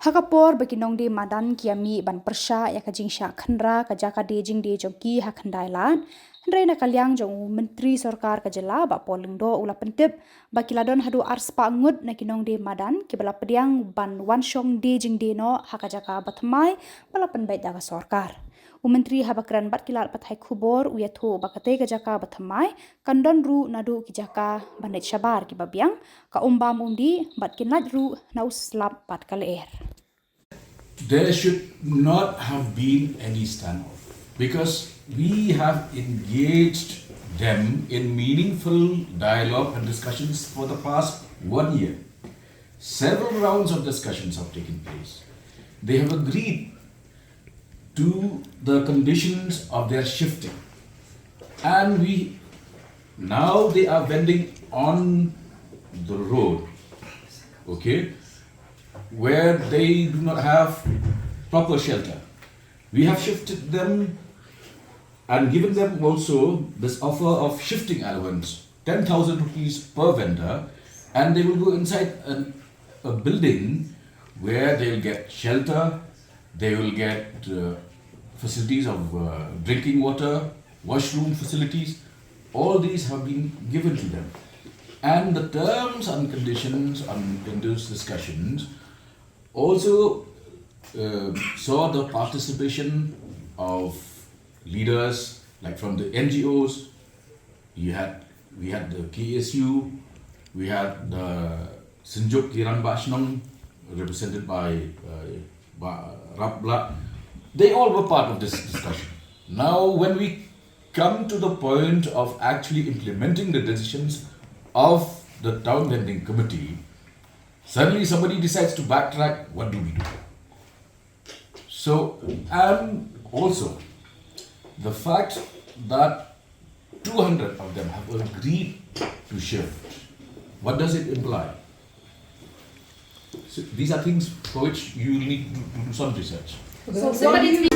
Khubor bagi Nongdie Madan kiami ban persya ya kajing sya khandra ka Jaka de jing de joki ha khandai lan Hendrai na kalyang jong menteri sarkar kajela ba polling do ula pentip ba kiladon hadu arspa Ngut na Nongdie Madan ki bala Pdiang ban wan Shong de jing de no ha ka Jaka ba Thymmai bala penbait daga sarkar Menteri Haba kran bat kilat pathai Khubor uya tho ba kate ka Jaka ba Thymmai kandon ru nadu ki Jaka banit shabar ki babiang ka umbam undi bat kinat ru na uslap pat kaleer. There should not have been any standoff because we have engaged them in meaningful dialogue and discussions for the past 1 year. Several rounds of discussions have taken place. They have agreed to the conditions of their shifting, and now they are vending on the road, okay, where they do not have proper shelter. We have shifted them and given them also this offer of shifting allowance, 10,000 rupees per vendor, and they will go inside a building where they will get shelter, they will get facilities of drinking water, washroom facilities. All these have been given to them. And the terms and conditions in those discussions also saw the participation of leaders like from the NGOs. We had the KSU, we had the Sinjuk Kiran Bashnam represented by Rabla. They all were part of this discussion. Now when we come to the point of actually implementing the decisions of the town vending committee, suddenly somebody decides to backtrack. What do we do? So, and also the fact that 200 of them have agreed to shift, what does it imply? So these are things for which you need to do some research. So what is